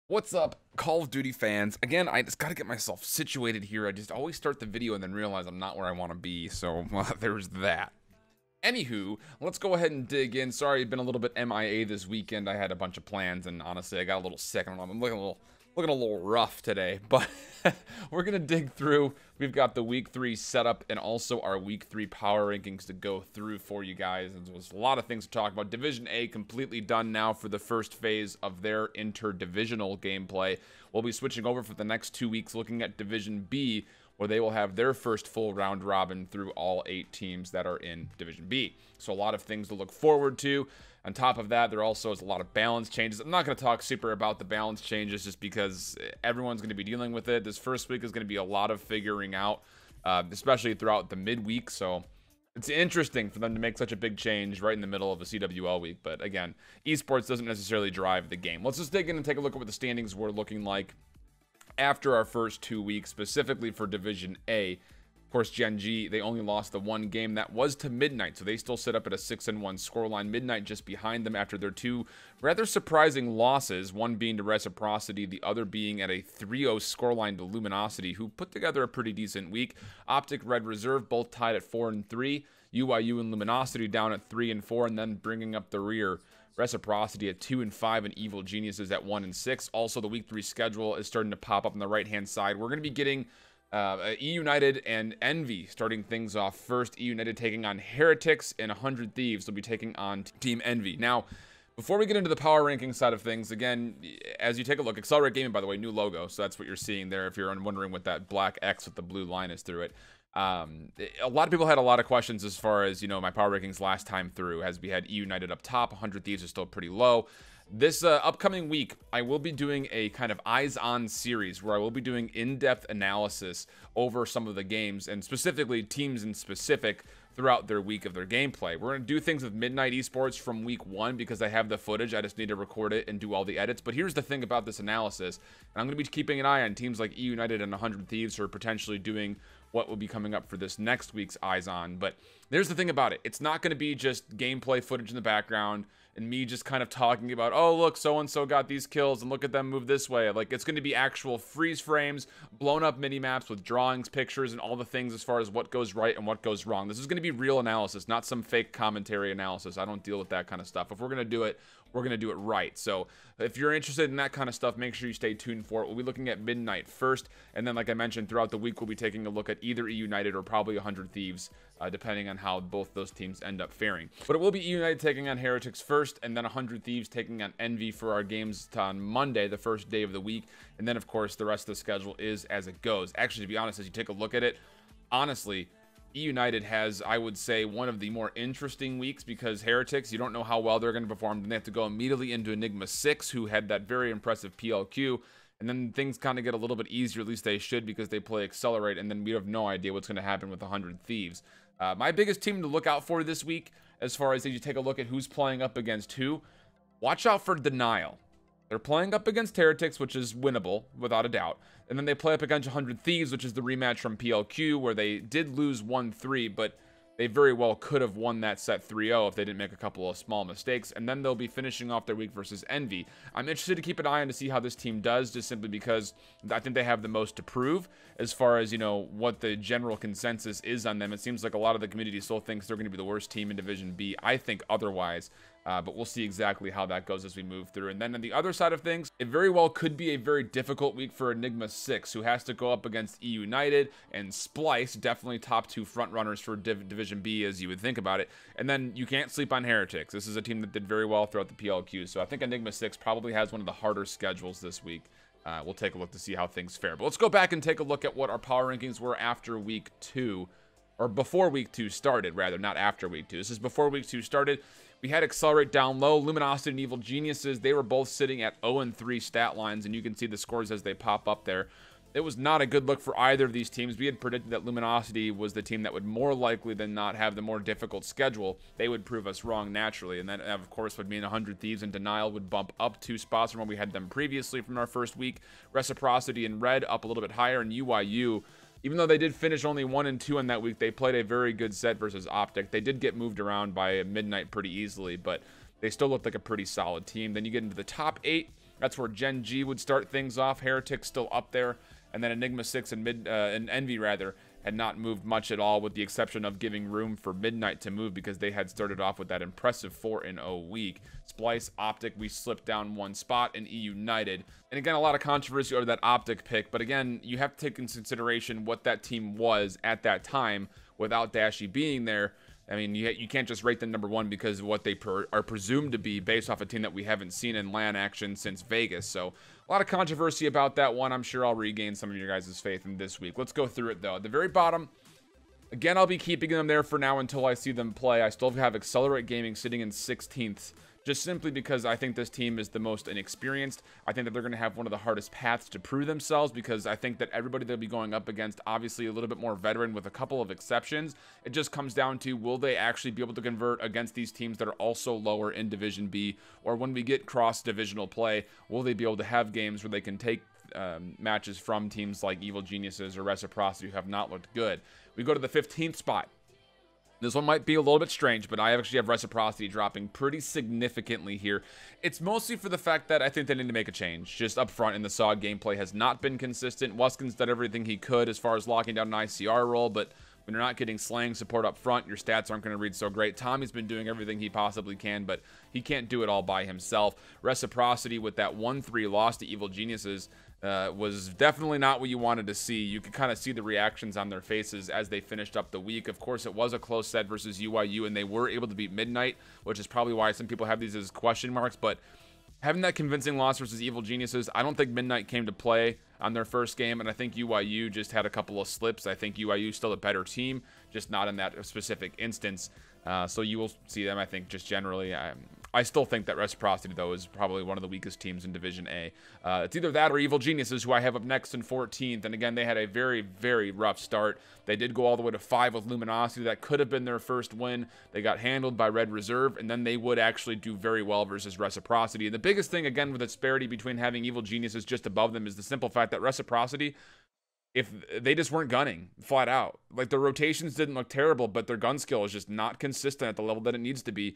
What's up, Call of Duty fans? Again, I just gotta get myself situated here. I just always start the video and then realize I'm not where I want to be, so there's that. Anywho, let's go ahead and dig in. Sorry, I've been a little bit MIA this weekend. I had a bunch of plans, and honestly, I got a little sick. I'm looking a little rough today, but we're gonna dig through. We've got the week 3 setup and also our week 3 power rankings to go through for you guys. And there's a lot of things to talk about. Division A completely done now for the first phase of their interdivisional gameplay. We'll be switching over for the next 2 weeks, looking at Division B, where they will have their first full round robin through all 8 teams that are in Division B. So a lot of things to look forward to. On top of that, there also is a lot of balance changes. I'm not going to talk super about the balance changes just because everyone's going to be dealing with it. This first week is going to be a lot of figuring out, especially throughout the midweek. So it's interesting for them to make such a big change right in the middle of a CWL week. But again, esports doesn't necessarily drive the game. Let's just dig in and take a look at what the standings were looking like after our first 2 weeks, specifically for Division A. Of course, Genji, they only lost the one game that was to Midnight, so they still sit up at a 6-1 scoreline. Midnight just behind them after their 2 rather surprising losses, one being to Reciprocity, the other being at a 3-0 scoreline to Luminosity, who put together a pretty decent week. Optic, Red Reserve, both tied at 4-3. UIU and Luminosity down at 3-4, and then bringing up the rear, Reciprocity at 2-5, and Evil Geniuses at 1-6. Also, the week 3 schedule is starting to pop up on the right-hand side. We're going to be getting E United and Envy starting things off first. E United taking on Heretics, and 100 Thieves will be taking on Team Envy. Now, before we get into the power ranking side of things, again, as you take a look, Accelerate Gaming, by the way, new logo, so that's what you're seeing there if you're wondering what that black X with the blue line is through it. A lot of people had a lot of questions as far as, my power rankings last time through, as we had E United up top. 100 Thieves is still pretty low. This upcoming week, I will be doing a kind of eyes-on series where I will be doing in-depth analysis over some of the games, and specifically teams in specific, throughout their week of their gameplay. We're going to do things with Midnight Esports from week 1 because I have the footage. I just need to record it and do all the edits. But here's the thing about this analysis, and I'm going to be keeping an eye on teams like E United and 100 Thieves who are potentially doing what will be coming up for this next week's Eyes On. But there's the thing about it. It's not going to be just gameplay footage in the background and me just kind of talking about, oh, look, so-and-so got these kills and look at them move this way. Like, it's going to be actual freeze frames, blown up mini maps with drawings, pictures, and all the things as far as what goes right and what goes wrong. This is going to be real analysis, not some fake commentary analysis. I don't deal with that kind of stuff. If we're going to do it, we're going to do it right. So if you're interested in that kind of stuff, make sure you stay tuned for it. We'll be looking at Midnight first, and then, like I mentioned, throughout the week, we'll be taking a look at either E United or probably 100 Thieves, depending on how both those teams end up faring. But it will be E United taking on Heretics first, and then 100 Thieves taking on Envy for our games on Monday, the first day of the week. And then, of course, the rest of the schedule is as it goes. Actually, to be honest, as you take a look at it, honestly, E United has, I would say, one of the more interesting weeks because Heretics, you don't know how well they're going to perform. Then they have to go immediately into Enigma 6, who had that very impressive PLQ. And then things kind of get a little bit easier, at least they should, because they play Accelerate. And then we have no idea what's going to happen with 100 Thieves. My biggest team to look out for this week, as far as you take a look at who's playing up against who, watch out for Denial. They're playing up against Heretics, which is winnable, without a doubt. And then they play up against 100 Thieves, which is the rematch from PLQ, where they did lose 1-3, but they very well could have won that set 3-0 if they didn't make a couple of small mistakes. And then they'll be finishing off their week versus Envy. I'm interested to keep an eye on to see how this team does, just simply because I think they have the most to prove as far as, what the general consensus is on them. It seems like a lot of the community still thinks they're going to be the worst team in Division B. I think otherwise. But we'll see exactly how that goes as we move through. And then on the other side of things, it very well could be a very difficult week for Enigma 6, who has to go up against E United and Splice, definitely top 2 front runners for Division B, as you would think about it. And then you can't sleep on Heretics. This is a team that did very well throughout the PLQ. So I think Enigma 6 probably has one of the harder schedules this week. We'll take a look to see how things fare. But let's go back and take a look at what our power rankings were after week 2. Or before week 2 started, rather, not after week 2. This is before week 2 started. We had Accelerate down low. Luminosity and Evil Geniuses, they were both sitting at 0-3 stat lines, and you can see the scores as they pop up there. It was not a good look for either of these teams. We had predicted that Luminosity was the team that would more likely than not have the more difficult schedule. They would prove us wrong naturally, and that, of course, would mean 100 Thieves and Denial would bump up 2 spots from when we had them previously from our first week. Reciprocity and Red up a little bit higher, and UIU, even though they did finish only 1-2 in that week, they played a very good set versus Optic. They did get moved around by Midnight pretty easily, but they still looked like a pretty solid team. Then you get into the top 8. That's where Genji would start things off. Heretic still up there. And then Enigma 6 and Envy, rather, had not moved much at all, with the exception of giving room for Midnight to move because they had started off with that impressive 4-0 week. Splice, Optic, we slipped down one spot, and E United. And again, a lot of controversy over that Optic pick, but again, you have to take into consideration what that team was at that time without Dashy being there. I mean, you can't just rate them number one because of what they are presumed to be based off a team that we haven't seen in LAN action since Vegas. So a lot of controversy about that one. I'm sure I'll regain some of your guys' faith in this week. Let's go through it, though. At the very bottom, again, I'll be keeping them there for now until I see them play. I still have Accelerate Gaming sitting in 16th. Just simply because I think this team is the most inexperienced. I think that they're going to have one of the hardest paths to prove themselves, because I think that everybody they'll be going up against, obviously a little bit more veteran with a couple of exceptions. It just comes down to, will they actually be able to convert against these teams that are also lower in Division B? Or when we get cross-divisional play, will they be able to have games where they can take matches from teams like Evil Geniuses or Reciprocity who have not looked good? We go to the 15th spot. This one might be a little bit strange, but I actually have Reciprocity dropping pretty significantly here. It's mostly for the fact that I think they need to make a change. Just up front in the SOG, gameplay has not been consistent. Wuskin's done everything he could as far as locking down an ICR role, but when you're not getting slang support up front, your stats aren't going to read so great. Tommy's been doing everything he possibly can, but he can't do it all by himself. Reciprocity with that 1-3 loss to Evil Geniuses was definitely not what you wanted to see. You could kind of see the reactions on their faces as they finished up the week. Of course, it was a close set versus UIU, and they were able to beat Midnight, which is probably why some people have these as question marks. But having that convincing loss versus Evil Geniuses, I don't think Midnight came to play on their first game, and I think UIU just had a couple of slips. I think UIU is still a better team, just not in that specific instance. So you will see them, I think, just generally. I still think that Reciprocity, though, is probably one of the weakest teams in Division A. It's either that or Evil Geniuses, who I have up next in 14th. And again, they had a very, very rough start. They did go all the way to 5 with Luminosity. That could have been their first win. They got handled by Red Reserve, and then they would actually do very well versus Reciprocity. And the biggest thing, again, with the disparity between having Evil Geniuses just above them is the simple fact that Reciprocity, if they just weren't gunning flat out, like their rotations didn't look terrible, but their gun skill is just not consistent at the level that it needs to be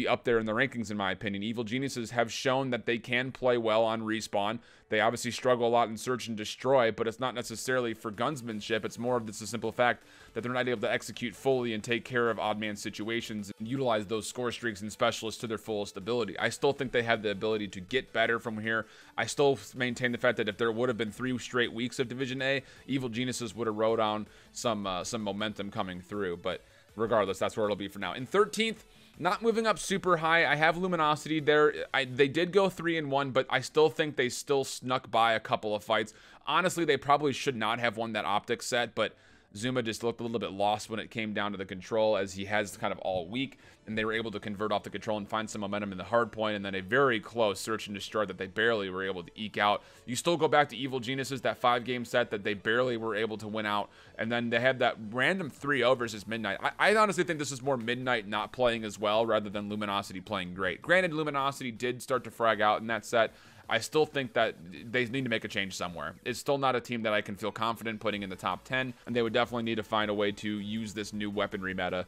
up there in the rankings, in my opinion. Evil Geniuses have shown that they can play well on respawn. They obviously struggle a lot in search and destroy, but it's not necessarily for gunsmanship. It's more of this a simple fact that they're not able to execute fully and take care of odd man situations and utilize those score streaks and specialists to their fullest ability. I still think they have the ability to get better from here. I still maintain the fact that if there would have been 3 straight weeks of Division A, Evil Geniuses would have rode on some momentum coming through. But regardless, that's where it'll be for now. In 13th, not moving up super high. I have Luminosity there. They did go 3-1, but I still think they still snuck by a couple of fights. Honestly, they probably should not have won that Optic set, but Zuma just looked a little bit lost when it came down to the control, as he has kind of all week, and they were able to convert off the control and find some momentum in the hard point, and then a very close search and destroy that they barely were able to eke out. You still go back to Evil Geniuses, that 5-game set that they barely were able to win out, and then they had that random 3-0 versus Midnight. I honestly think this is more Midnight not playing as well rather than Luminosity playing great. Granted, Luminosity did start to frag out in that set. I still think that they need to make a change somewhere. It's still not a team that I can feel confident putting in the top 10, and they would definitely need to find a way to use this new weaponry meta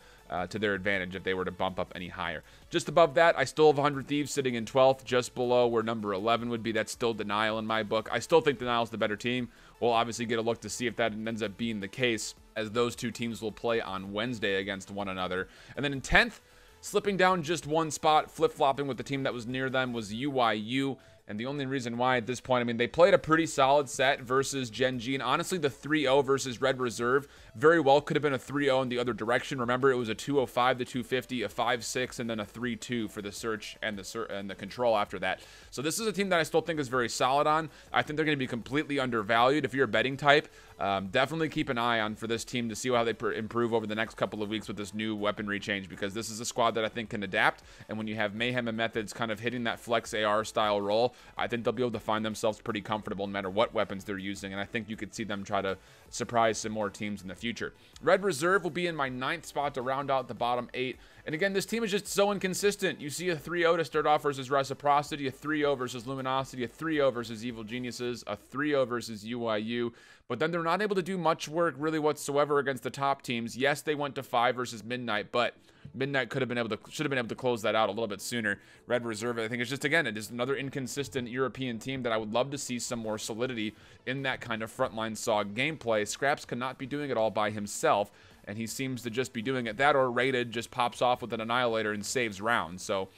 to their advantage if they were to bump up any higher. Just above that, I still have 100 Thieves sitting in 12th, just below where number 11 would be. That's still Denial in my book. I still think Denial's the better team. We'll obviously get a look to see if that ends up being the case, as those two teams will play on Wednesday against one another. And then in 10th, slipping down just one spot, flip-flopping with the team that was near them, was UIU. And the only reason why at this point, I mean, they played a pretty solid set versus Genji. And honestly, the 3-0 versus Red Reserve very well could have been a 3-0 in the other direction. Remember, it was a 205 to 250, a 5-6, and then a 3-2 for the search and the control after that. So this is a team that I still think is very solid on. I think they're going to be completely undervalued. If you're a betting type, definitely keep an eye on for this team to see how they improve over the next couple of weeks with this new weaponry change, because this is a squad that I think can adapt. And when you have Mayhem and Methods kind of hitting that flex AR style role, I think they'll be able to find themselves pretty comfortable no matter what weapons they're using, and I think you could see them try to surprise some more teams in the future. Red Reserve will be in my 9th spot to round out the bottom 8. And again, this team is just so inconsistent. You see a 3-0 to start off versus Reciprocity, a 3-0 versus Luminosity, a 3-0 versus Evil Geniuses, a 3-0 versus UIU. But then they're not able to do much work really whatsoever against the top teams. Yes, they went to 5 versus Midnight, but Midnight should have been able to close that out a little bit sooner. Red Reserve, I think, is just, again, it is another inconsistent European team that I would love to see some more solidity in that kind of frontline SOG gameplay. Scraps cannot be doing it all by himself, and he seems to just be doing it. That or Rated just pops off with an Annihilator and saves rounds. So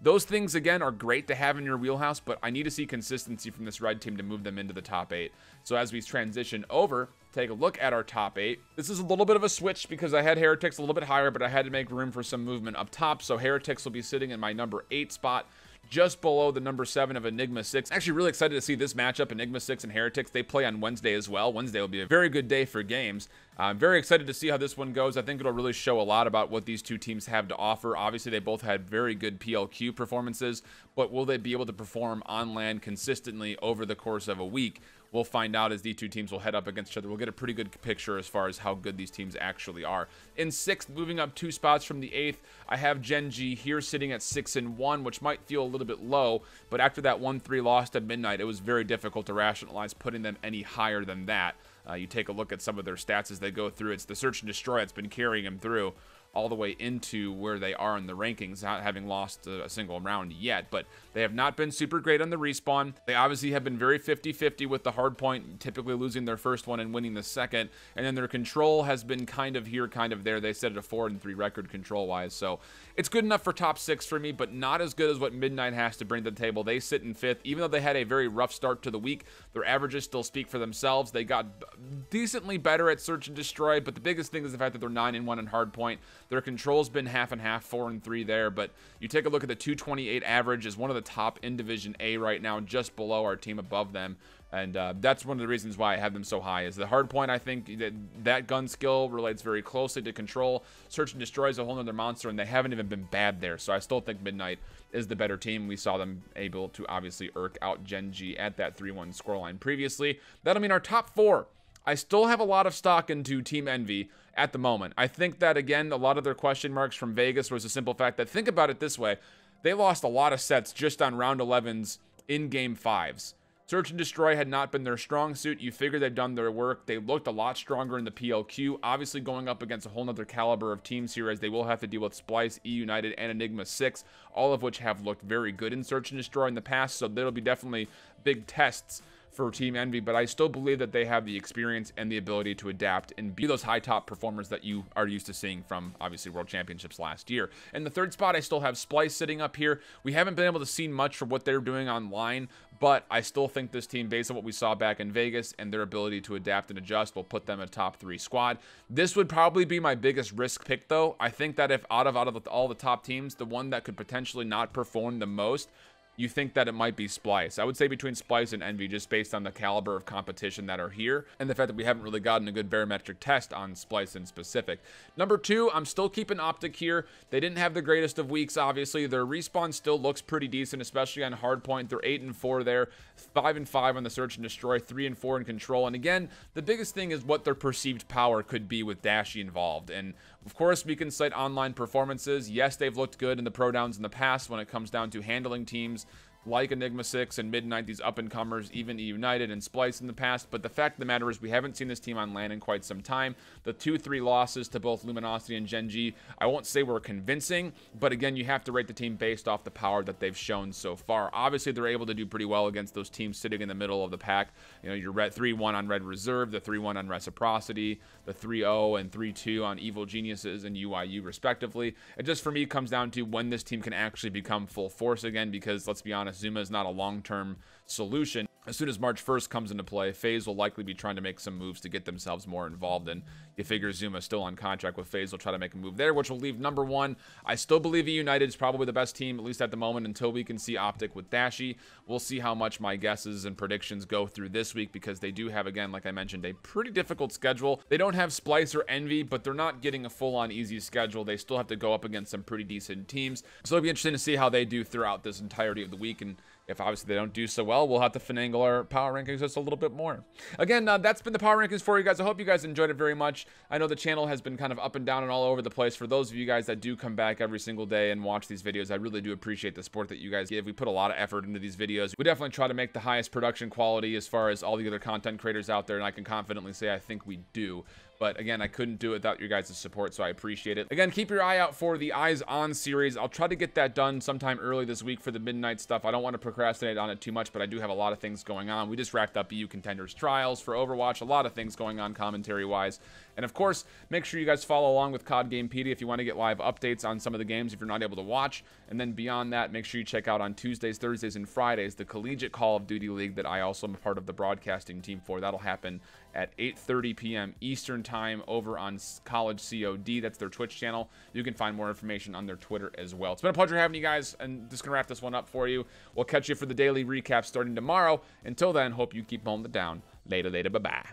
those things, again, are great to have in your wheelhouse, but I need to see consistency from this red team to move them into the top 8. So as we transition over, take a look at our top 8. This is a little bit of a switch because I had Heretics a little bit higher, but I had to make room for some movement up top. So Heretics will be sitting in my number 8 spot, just below the number 7 of Enigma 6. Actually really excited to see this matchup, Enigma 6 and Heretics. They play on Wednesday as well. Wednesday will be a very good day for games. I'm very excited to see how this one goes. I think it'll really show a lot about what these two teams have to offer. Obviously, they both had very good PLQ performances, but will they be able to perform on land consistently over the course of a week? We'll find out as these two teams will head up against each other. We'll get a pretty good picture as far as how good these teams actually are. In 6th, moving up 2 spots from the 8th, I have Genji here sitting at 6-1, which might feel a little bit low, but after that 1-3 loss to Midnight, it was very difficult to rationalize putting them any higher than that. You take a look at some of their stats as they go through. It's the Search and Destroy that's been carrying them through all the way into where they are in the rankings, not having lost a single round yet, but they have not been super great on the respawn. They obviously have been very 50-50 with the hard point, typically losing their first one and winning the second, and then their control has been kind of here, kind of there. They set it a 4-3 record control-wise, so it's good enough for top 6 for me, but not as good as what Midnight has to bring to the table. They sit in 5th. Even though they had a very rough start to the week, their averages still speak for themselves. They got decently better at Search and Destroy, but the biggest thing is the fact that they're 9-1 in hard point. Their control's been half and half, 4-3 there, but you take a look at the 228 average is one of the top in Division A right now, just below our team above them. And that's one of the reasons why I have them so high, is the hard point. I think that gun skill relates very closely to control. Search and Destroy is a whole nother monster, and they haven't even been bad there. So I still think Midnight is the better team. We saw them able to obviously irk out Genji at that 3-1 scoreline previously. That'll mean our top 4. I still have a lot of stock into Team Envy at the moment. I think that, again, a lot of their question marks from Vegas was the simple fact that, think about it this way, they lost a lot of sets just on round 11s in game 5s. Search and Destroy had not been their strong suit. You figure they've done their work. They looked a lot stronger in the PLQ, obviously going up against a whole nother caliber of teams here, as they will have to deal with Splice, E United, and Enigma 6, all of which have looked very good in Search and Destroy in the past, so there'll be definitely big tests for Team Envy, but I still believe that they have the experience and the ability to adapt and be those high top performers that you are used to seeing from, obviously, World Championships last year. In the 3rd spot, I still have Splice sitting up here. We haven't been able to see much for what they're doing online, but I still think this team, based on what we saw back in Vegas and their ability to adapt and adjust, will put them a top 3 squad. This would probably be my biggest risk pick, though. I think that if out of all the top teams, the one that could potentially not perform the most, you think that it might be Splice. I would say between Splice and Envy, just based on the caliber of competition that are here and the fact that we haven't really gotten a good barometric test on Splice in specific. Number 2, I'm still keeping Optic here. They didn't have the greatest of weeks, obviously. Their respawn still looks pretty decent, especially on hardpoint. They're 8-4 there, 5-5 on the Search and Destroy, 3-4 in control. And again, the biggest thing is what their perceived power could be with Dashy involved. And of course, we can cite online performances. Yes, they've looked good in the Pro Downs in the past when it comes down to handling teams like Enigma 6 and Midnight, these up-and-comers, even E United and Splice in the past. But the fact of the matter is we haven't seen this team on land in quite some time. The 2-3 losses to both Luminosity and Genji, I won't say were convincing, but again, you have to rate the team based off the power that they've shown so far. Obviously, they're able to do pretty well against those teams sitting in the middle of the pack. You know, your 3-1 on Red Reserve, the 3-1 on Reciprocity, the 3-0 and 3-2 on Evil Geniuses and UIU respectively. It just, for me, comes down to when this team can actually become full force again, because let's be honest, Zuma is not a long-term solution. As soon as March 1st comes into play, FaZe will likely be trying to make some moves to get themselves more involved, and you figure Zuma still on contract with FaZe will try to make a move there, which will leave number 1. I still believe E United is probably the best team, at least at the moment, until we can see Optic with Dashy. We'll see how much my guesses and predictions go through this week, because they do have, again, like I mentioned, a pretty difficult schedule. They don't have Splice or Envy, but they're not getting a full-on easy schedule. They still have to go up against some pretty decent teams, so it'll be interesting to see how they do throughout this entirety of the week, and if obviously they don't do so well, we'll have to finagle our power rankings just a little bit more. Again, that's been the power rankings for you guys. I hope you guys enjoyed it very much. I know the channel has been kind of up and down and all over the place. For those of you guys that do come back every single day and watch these videos, I really do appreciate the support that you guys give. We put a lot of effort into these videos. We definitely try to make the highest production quality as far as all the other content creators out there, and I can confidently say I think we do. But again, I couldn't do it without your guys' support, so I appreciate it. Again, keep your eye out for the Eyes On series. I'll try to get that done sometime early this week for the midnight stuff. I don't want to procrastinate on it too much, but I do have a lot of things going on. We just wrapped up EU Contenders Trials for Overwatch. A lot of things going on commentary-wise. And of course, make sure you guys follow along with COD Gamepedia if you want to get live updates on some of the games if you're not able to watch. And then beyond that, make sure you check out on Tuesdays, Thursdays, and Fridays the Collegiate Call of Duty League that I also am a part of the broadcasting team for. That'll happen at 8:30 p.m. Eastern Time over on College COD. That's their Twitch channel. You can find more information on their Twitter as well. It's been a pleasure having you guys, and just going to wrap this one up for you. We'll catch you for the daily recap starting tomorrow. Until then, hope you keep holding it down. Later, bye-bye.